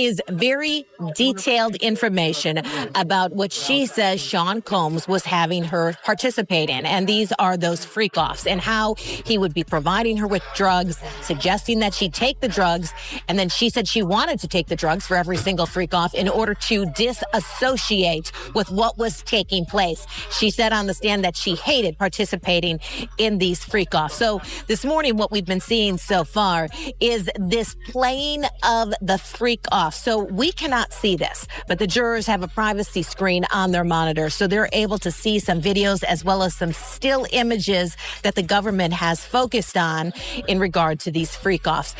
is very detailed information about what she says Sean Combs was having her participate in. And these are those freak-offs and how he would be providing her with drugs, suggesting that she take the drugs. And then she said she wanted to take the drugs for every single freak-off in order to disassociate with what was taking place. She said on the stand that she hated participating in these freak-offs. So this morning, what we've been seeing so far is this playing of the freak-off. So we cannot see this, but the jurors have a privacy screen on their monitor, so they're able to see some videos as well as some still images that the government has focused on in regard to these freak-offs.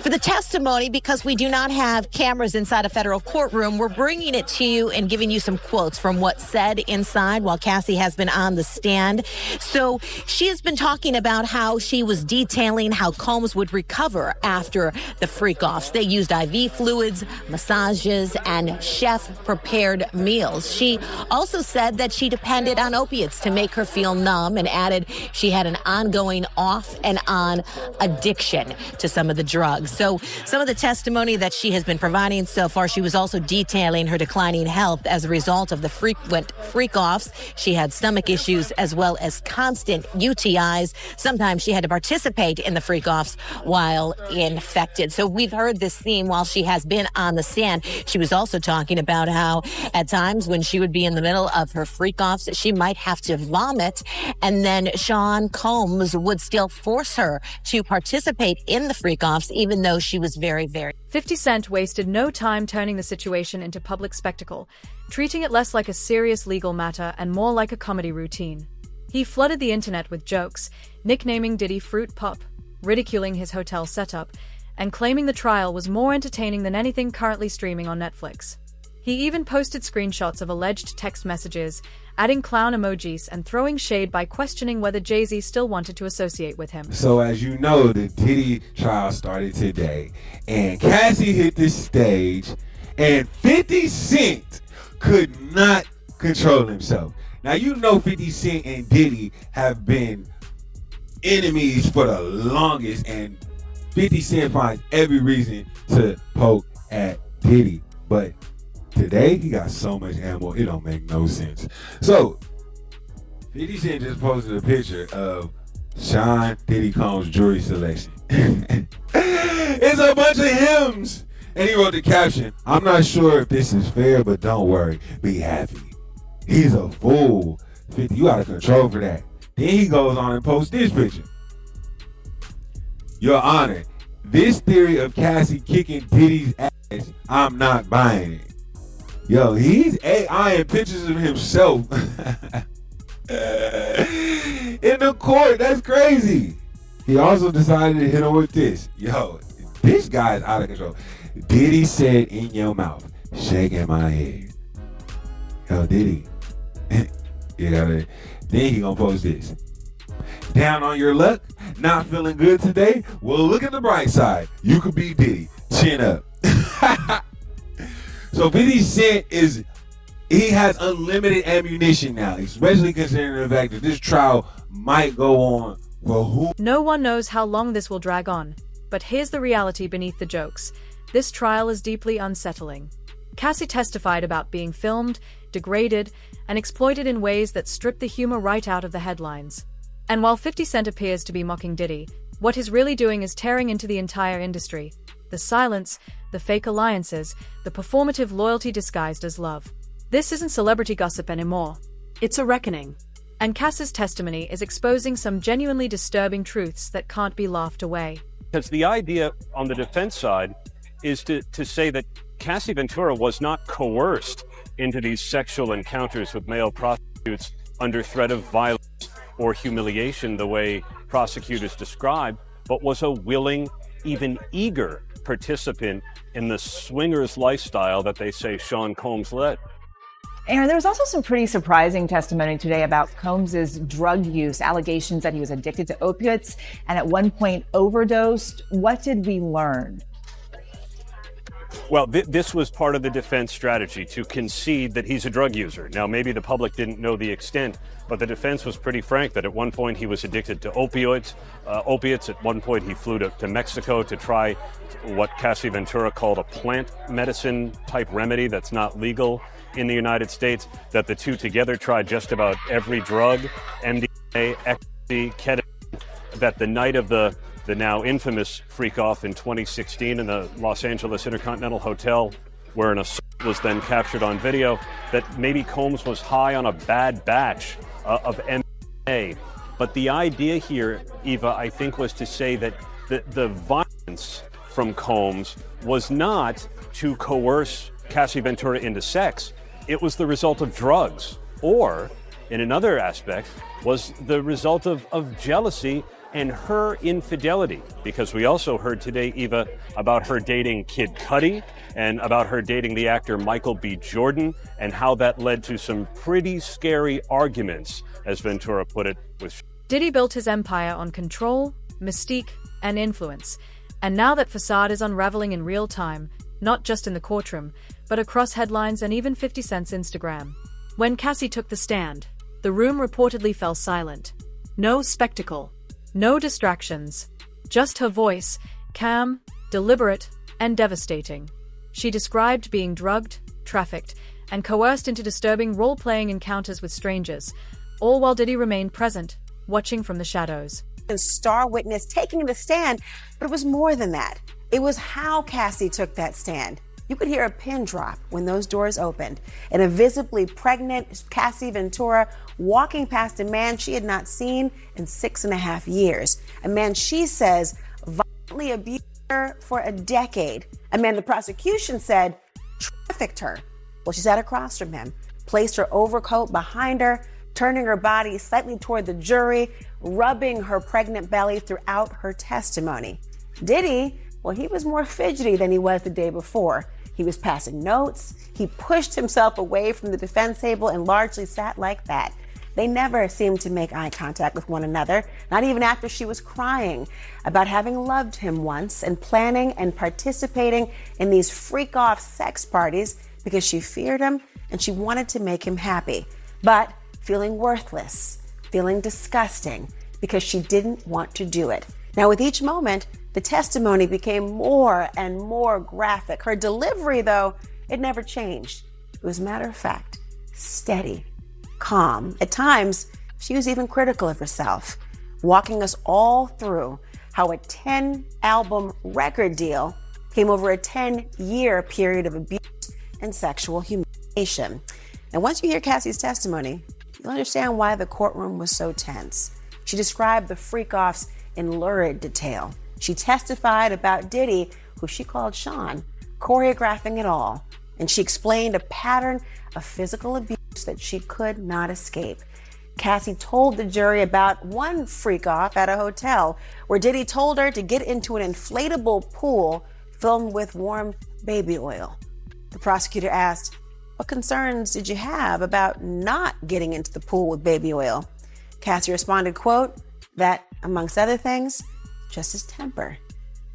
For the testimony, because we do not have cameras inside a federal courtroom, we're bringing it to you and giving you some quotes from what's said inside while Cassie has been on the stand. So she has been talking about how she was detailing how Combs would recover after the freak-offs. They used IV fluids, massages, and chef-prepared meals. She also said that she depended on opiates to make her feel numb and added she had an ongoing off and on addiction to some of the drugs. So some of the testimony that she has been providing so far, she was also detailing her declining health as a result of the frequent freak-offs. She had stomach issues as well as constant UTIs. Sometimes she had to participate in the freak-offs while infected. So we've heard this theme while she has been on the stand. She was also talking about how at times when she would be in the middle of her freak-offs, she might have to vomit, and then Sean Combs would still force her to participate in the freak-offs, even though she was very, very... 50 Cent wasted no time turning the situation into public spectacle, treating it less like a serious legal matter and more like a comedy routine. He flooded the internet with jokes, nicknaming Diddy Fruit Pop, ridiculing his hotel setup, and claiming the trial was more entertaining than anything currently streaming on Netflix. He even posted screenshots of alleged text messages, adding clown emojis and throwing shade by questioning whether Jay-Z still wanted to associate with him. So as you know, the Diddy trial started today, and Cassie hit the stage, and 50 Cent could not control himself. Now, you know 50 Cent and Diddy have been enemies for the longest, and 50 Cent finds every reason to poke at Diddy. But today, he got so much ammo, it don't make no sense. So, 50 Cent just posted a picture of Sean Diddy Combs' jewelry selection. It's a bunch of hymns. And he wrote the caption, "I'm not sure if this is fair, but don't worry, be happy." He's a fool. 50, you out of control for that. Then he goes on and posts this picture. "Your Honor, this theory of Cassie kicking Diddy's ass, I'm not buying it." Yo, he's AIing pictures of himself in the court. That's crazy. He also decided to hit him with this. Yo, this guy's out of control. "Diddy said in your mouth, shaking my head." Yo, Diddy. You gotta. Then he gonna post this. "Down on your luck? Not feeling good today? Well, look at the bright side. You could be Diddy. Chin up." So 50 Cent he has unlimited ammunition now, especially considering the fact that this trial might go on for who. No one knows how long this will drag on, but here's the reality beneath the jokes. This trial is deeply unsettling. Cassie testified about being filmed, degraded, and exploited in ways that strip the humor right out of the headlines. And while 50 Cent appears to be mocking Diddy, what he's really doing is tearing into the entire industry. The silence, the fake alliances, the performative loyalty disguised as love. This isn't celebrity gossip anymore. It's a reckoning. And Cass's testimony is exposing some genuinely disturbing truths that can't be laughed away. Because the idea on the defense side is to say that Cassie Ventura was not coerced into these sexual encounters with male prostitutes under threat of violence or humiliation the way prosecutors describe, but was a willing, even eager participant in the swingers lifestyle that they say Sean Combs led. Aaron, there was also some pretty surprising testimony today about Combs's drug use, allegations that he was addicted to opiates and at one point overdosed. What did we learn? Well, this was part of the defense strategy, to concede that he's a drug user. Now, maybe the public didn't know the extent, but the defense was pretty frank that at one point he was addicted to opiates. At one point he flew to Mexico to try what Cassie Ventura called a plant medicine type remedy that's not legal in the United States, that the two together tried just about every drug, MDMA, ecstasy, ketamine, that the night of the now infamous freak-off in 2016 in the Los Angeles Intercontinental Hotel, where an assault was then captured on video, that maybe Combs was high on a bad batch of MDMA. But the idea here, Eva, I think, was to say that the violence from Combs was not to coerce Cassie Ventura into sex. It was the result of drugs, or, in another aspect, was the result of jealousy and her infidelity, because we also heard today, Eva, about her dating Kid Cudi and about her dating the actor Michael B. Jordan, and how that led to some pretty scary arguments, as Ventura put it, with Diddy built his empire on control, mystique, and influence, and now that facade is unraveling in real time, not just in the courtroom, but across headlines and even 50 Cent's Instagram. When Cassie took the stand, the room reportedly fell silent. No spectacle. No distractions, just her voice, calm, deliberate, and devastating. She described being drugged, trafficked, and coerced into disturbing role-playing encounters with strangers, all while Diddy remained present, watching from the shadows. And star witness taking the stand, but it was more than that. It was how Cassie took that stand. You could hear a pin drop when those doors opened, and a visibly pregnant Cassie Ventura walking past a man she had not seen in 6.5 years. A man she says violently abused her for a decade. A man the prosecution said trafficked her. Well, she sat across from him, placed her overcoat behind her, turning her body slightly toward the jury, rubbing her pregnant belly throughout her testimony. Diddy, well, he was more fidgety than he was the day before. He was passing notes. He pushed himself away from the defense table and largely sat like that. They never seemed to make eye contact with one another, not even after she was crying about having loved him once and planning and participating in these freak-off sex parties because she feared him and she wanted to make him happy, but feeling worthless, feeling disgusting because she didn't want to do it. Now, with each moment, the testimony became more and more graphic. Her delivery, though, it never changed. It was matter of fact, steady, calm. At times, she was even critical of herself, walking us all through how a 10-album record deal came over a 10-year period of abuse and sexual humiliation. And once you hear Cassie's testimony, you'll understand why the courtroom was so tense. She described the freak-offs in lurid detail. She testified about Diddy, who she called Sean, choreographing it all. And she explained a pattern of physical abuse that she could not escape. Cassie told the jury about one freak-off at a hotel where Diddy told her to get into an inflatable pool filled with warm baby oil. The prosecutor asked, "What concerns did you have about not getting into the pool with baby oil?" Cassie responded, quote, that, amongst other things, just his temper.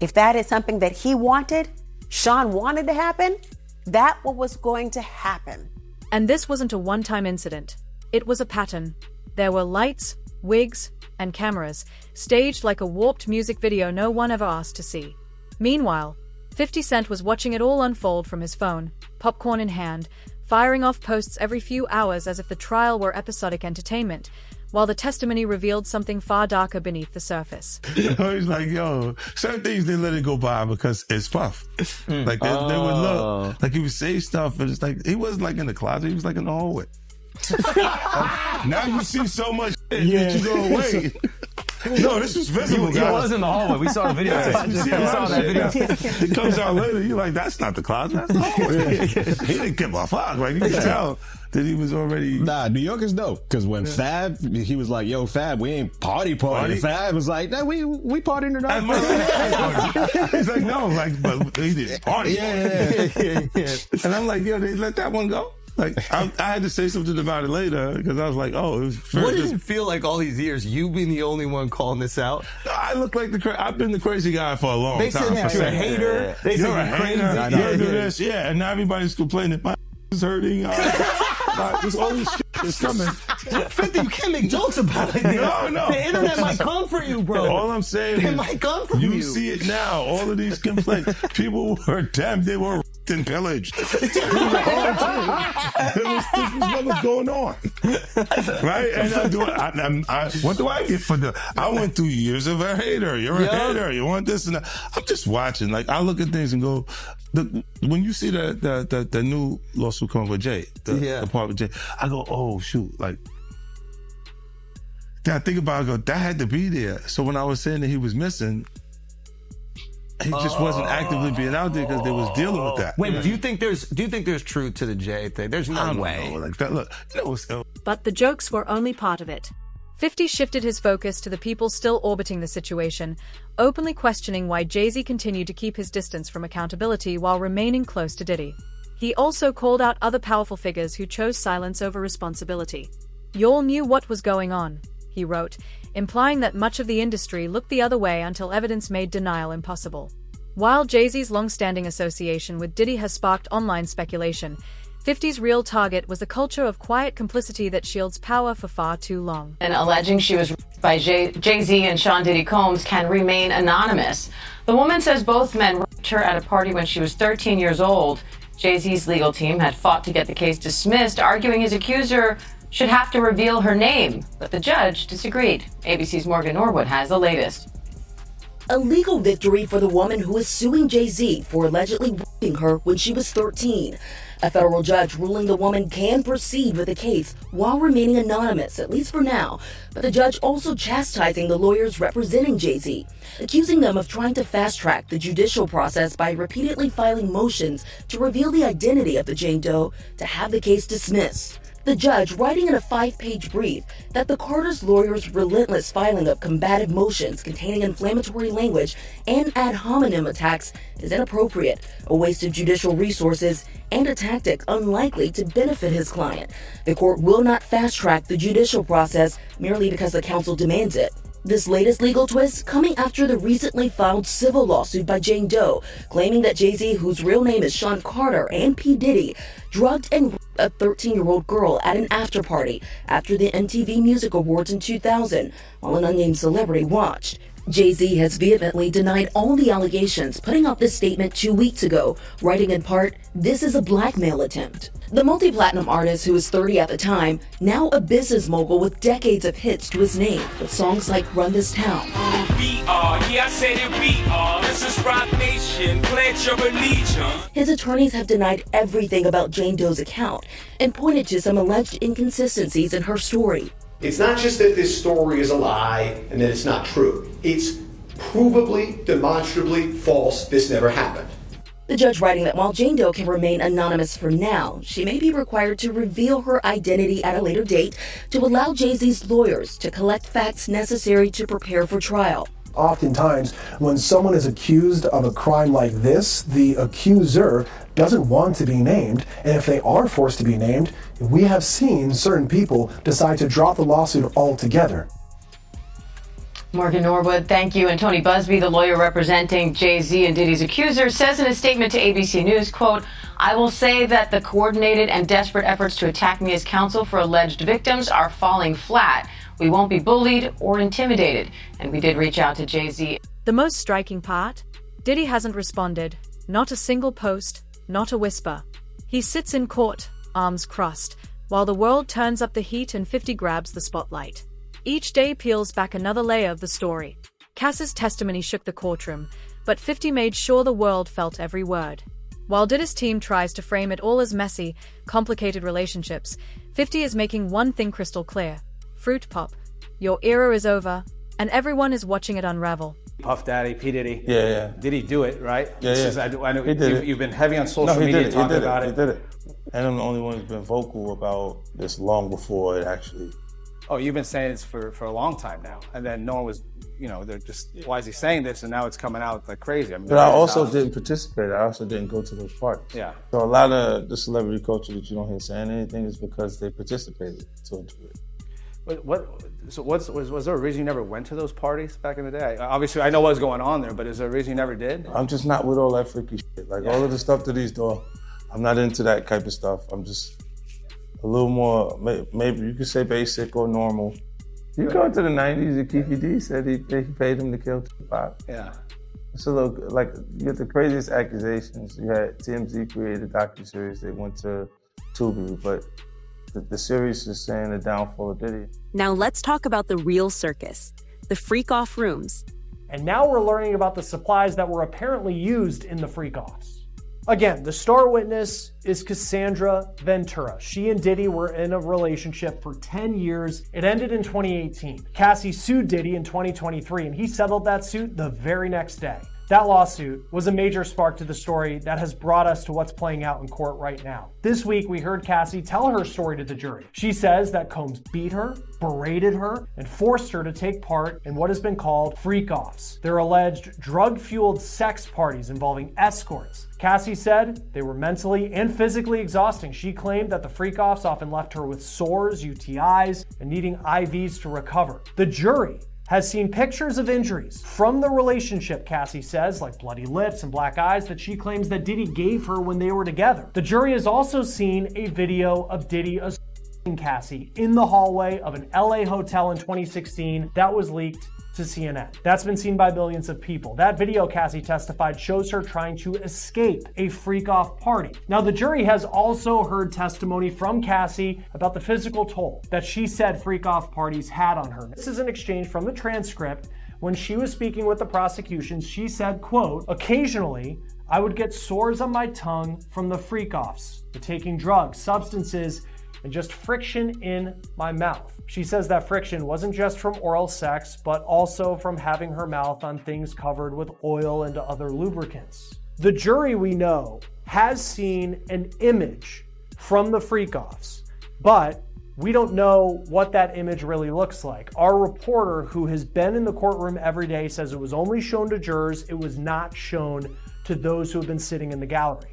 If that is something that he wanted, Sean wanted to happen, that what was going to happen. And this wasn't a one-time incident. It was a pattern. There were lights, wigs, and cameras, staged like a warped music video no one ever asked to see. Meanwhile, 50 Cent was watching it all unfold from his phone, popcorn in hand, firing off posts every few hours as if the trial were episodic entertainment, while the testimony revealed something far darker beneath the surface. He's like, yo, certain things they let it go by because it's Puff. Like they would look, like he would say stuff, and it's like he wasn't like in the closet, he was like in the hallway. Now you see so much shit that you go, wait. No, this was visible, guys. He was in the hallway. We saw the video. We saw that video. It comes out later. You're like, that's not the closet. That's the hallway. He didn't give a fuck. Like, you can tell that he was already... Nah, New York is dope. Because when Fab, he was like, yo, Fab, we ain't party. Fab was like, nah, we partying tonight. He's like, no, like, but he didn't party. Yeah. And I'm like, yo, they let that one go? Like, I had to say something about it later because I was like, oh, it was fair. What does it feel like all these years, you being the only one calling this out? I look like I've been the crazy guy for a long time. They said you're a hater. They said you're crazy. You're do this. Yeah, and now everybody's complaining. My is hurting. There's all this shit that's coming. 50, you can't make jokes about it. No. The internet might come for you, bro. All I'm saying is, it might come for you. You see it now. All of these complaints. People were damned. They were and pillaged. This is what was going on, right? And what do I get for I went through years of a hater. You're a hater. You want this and that. I'm just watching. Like, I look at things and go, when you see the new lawsuit coming with Jay, the part with Jay, I go, oh shoot, like. Then I think about it, I go, that had to be there. So when I was saying that he was missing, he just wasn't actively being out there because they was dealing with that. Wait, do you think there's truth to the Jay thing? There's no way. Like that, look, But the jokes were only part of it. 50 shifted his focus to the people still orbiting the situation, openly questioning why Jay-Z continued to keep his distance from accountability while remaining close to Diddy. He also called out other powerful figures who chose silence over responsibility. "Y'all knew what was going on," he wrote, implying that much of the industry looked the other way until evidence made denial impossible. While Jay-Z's long-standing association with Diddy has sparked online speculation, 50's real target was a culture of quiet complicity that shields power for far too long. And alleging she was raped by Jay-Z and Sean Diddy Combs can remain anonymous. The woman says both men raped her at a party when she was 13 years old. Jay-Z's legal team had fought to get the case dismissed, arguing his accuser should have to reveal her name, but the judge disagreed. ABC's Morgan Norwood has the latest. A legal victory for the woman who is suing Jay-Z for allegedly raping her when she was 13. A federal judge ruling the woman can proceed with the case while remaining anonymous, at least for now, but the judge also chastising the lawyers representing Jay-Z, accusing them of trying to fast-track the judicial process by repeatedly filing motions to reveal the identity of the Jane Doe to have the case dismissed. The judge writing in a 5-page brief that the Carter's lawyers' relentless filing of combative motions containing inflammatory language and ad hominem attacks is inappropriate, a waste of judicial resources, and a tactic unlikely to benefit his client. The court will not fast-track the judicial process merely because the counsel demands it. This latest legal twist coming after the recently filed civil lawsuit by Jane Doe, claiming that Jay-Z, whose real name is Sean Carter, and P. Diddy, drugged and raped a 13-year-old girl at an after-party after the MTV Music Awards in 2000, while an unnamed celebrity watched. Jay-Z has vehemently denied all the allegations, putting out this statement 2 weeks ago, writing in part, "This is a blackmail attempt." The multi-platinum artist, who was 30 at the time, now a business mogul with decades of hits to his name, with songs like Run This Town. This is Rock Nation, pledge your allegiance. His attorneys have denied everything about Jane Doe's account and pointed to some alleged inconsistencies in her story. It's not just that this story is a lie and that it's not true. It's provably, demonstrably false. This never happened. The judge writing that while Jane Doe can remain anonymous for now, she may be required to reveal her identity at a later date to allow Jay-Z's lawyers to collect facts necessary to prepare for trial. Oftentimes, when someone is accused of a crime like this, the accuser doesn't want to be named, and if they are forced to be named, we have seen certain people decide to drop the lawsuit altogether. Morgan Norwood, thank you. And Tony Busby, the lawyer representing Jay-Z and Diddy's accuser, says in a statement to ABC News, quote, "I will say that the coordinated and desperate efforts to attack me as counsel for alleged victims are falling flat. We won't be bullied or intimidated." And we did reach out to Jay-Z. The most striking part? Diddy hasn't responded. Not a single post, not a whisper. He sits in court, arms crossed, while the world turns up the heat and 50 grabs the spotlight. Each day peels back another layer of the story. Cass's testimony shook the courtroom, but 50 made sure the world felt every word. While Diddy's team tries to frame it all as messy, complicated relationships, 50 is making one thing crystal clear. Fruit Pop, your era is over, and everyone is watching it unravel. Puff Daddy, P. Diddy. Yeah. Did he do it, right? Yeah. I know He did you've been heavy on social media talking about it. He did it. And I'm the only one who's been vocal about this long before it actually Oh, you've been saying this for a long time now, and then no one was, they're just, why is he saying this? And now it's coming out like crazy. I mean, but I also didn't participate. I also didn't go to those parties. Yeah. So a lot of the celebrity culture that you don't hear saying anything is because they participated to a degree. Was there a reason you never went to those parties back in the day? Obviously, I know what was going on there, but is there a reason you never did? I'm just not with all that freaky shit. Like all of the stuff that he's doing, I'm not into that type of stuff. I'm just a little more, maybe you could say basic or normal. You go into the 90s, and Kiki D said he paid him to kill Tupac. Yeah. It's a little, like, you get the craziest accusations. You had TMZ created a docuseries, they went to Tubi, but the series is saying the downfall of Diddy. Now let's talk about the real circus, the freak-off rooms. And now we're learning about the supplies that were apparently used in the freak-offs. Again, the star witness is Cassandra Ventura. She and Diddy were in a relationship for 10 years. It ended in 2018. Cassie sued Diddy in 2023, and he settled that suit the very next day. That lawsuit was a major spark to the story that has brought us to what's playing out in court right now. This week, we heard Cassie tell her story to the jury. She says that Combs beat her, berated her, and forced her to take part in what has been called freak-offs. They're alleged drug-fueled sex parties involving escorts. Cassie said they were mentally and physically exhausting. She claimed that the freak-offs often left her with sores, UTIs, and needing IVs to recover. The jury has seen pictures of injuries from the relationship, Cassie says, like bloody lips and black eyes that she claims that Diddy gave her when they were together. The jury has also seen a video of Diddy assaulting Cassie in the hallway of an LA hotel in 2016 that was leaked to CNN. That's been seen by millions of people. That video, Cassie testified, shows her trying to escape a freak-off party. Now, the jury has also heard testimony from Cassie about the physical toll that she said freak-off parties had on her. This is an exchange from the transcript. When she was speaking with the prosecution, she said, quote, "Occasionally, I would get sores on my tongue from the freak-offs, the taking drugs, substances, and just friction in my mouth." She says that friction wasn't just from oral sex, but also from having her mouth on things covered with oil and other lubricants. The jury, we know, has seen an image from the freak-offs, but we don't know what that image really looks like. Our reporter, who has been in the courtroom every day, says it was only shown to jurors. It was not shown to those who have been sitting in the gallery.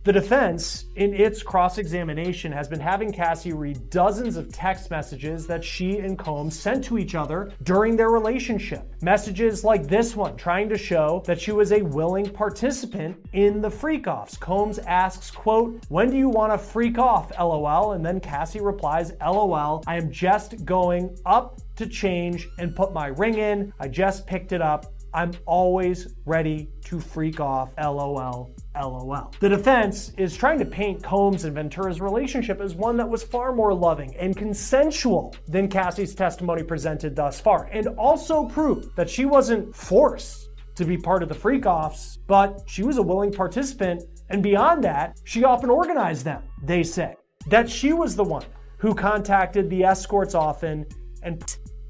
The defense, in its cross-examination, has been having Cassie read dozens of text messages that she and Combs sent to each other during their relationship. Messages like this one, trying to show that she was a willing participant in the freak-offs. Combs asks, quote, "When do you want to freak off, LOL?" And then Cassie replies, "LOL, I am just going up to change and put my ring in. I just picked it up. I'm always ready to freak off, LOL, LOL." The defense is trying to paint Combs and Ventura's relationship as one that was far more loving and consensual than Cassie's testimony presented thus far, and also prove that she wasn't forced to be part of the freak-offs, but she was a willing participant, and beyond that, she often organized them, they say. That she was the one who contacted the escorts often and...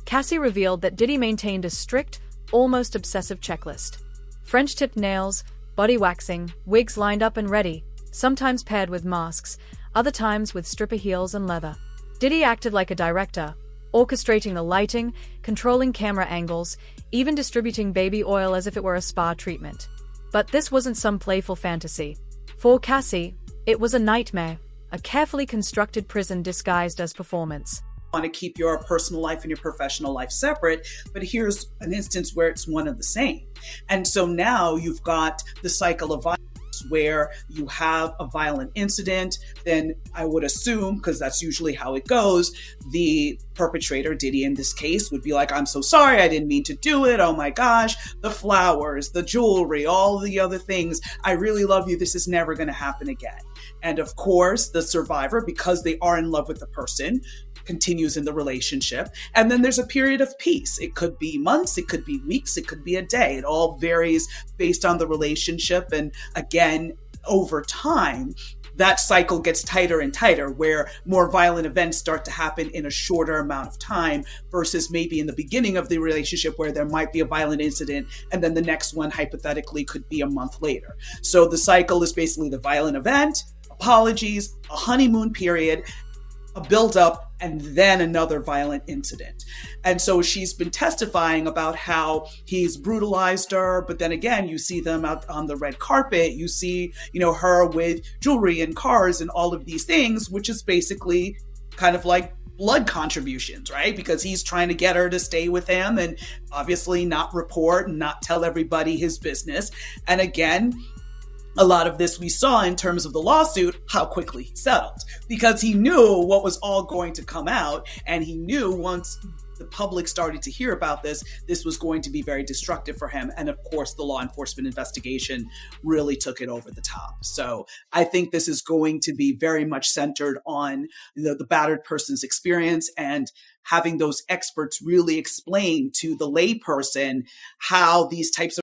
Cassie revealed that Diddy maintained a strict, almost obsessive checklist. French-tipped nails, body waxing, wigs lined up and ready, sometimes paired with masks, other times with stripper heels and leather. Diddy acted like a director, orchestrating the lighting, controlling camera angles, even distributing baby oil as if it were a spa treatment. But this wasn't some playful fantasy. For Cassie, it was a nightmare, a carefully constructed prison disguised as performance. Want to keep your personal life and your professional life separate, but here's an instance where it's one and the same. And so now you've got the cycle of violence where you have a violent incident, then I would assume, because that's usually how it goes, the perpetrator, Diddy in this case, would be like, "I'm so sorry, I didn't mean to do it. Oh my gosh, the flowers, the jewelry, all the other things. I really love you. This is never going to happen again." And of course, the survivor, because they are in love with the person, continues in the relationship. And then there's a period of peace. It could be months, it could be weeks, it could be a day. It all varies based on the relationship. And again, over time, that cycle gets tighter and tighter, where more violent events start to happen in a shorter amount of time versus maybe in the beginning of the relationship where there might be a violent incident and then the next one hypothetically could be a month later. So the cycle is basically the violent event, apologies, a honeymoon period, a buildup, and then another violent incident. And so she's been testifying about how he's brutalized her, but then again, you see them out on the red carpet, you see, her with jewelry and cars and all of these things, which is basically kind of like blood contributions, right? Because he's trying to get her to stay with him and obviously not report and not tell everybody his business. And again, a lot of this we saw in terms of the lawsuit, how quickly he settled, because he knew what was all going to come out. And he knew once the public started to hear about this, this was going to be very destructive for him. And of course, the law enforcement investigation really took it over the top. So I think this is going to be very much centered on the battered person's experience and having those experts really explain to the layperson how these types of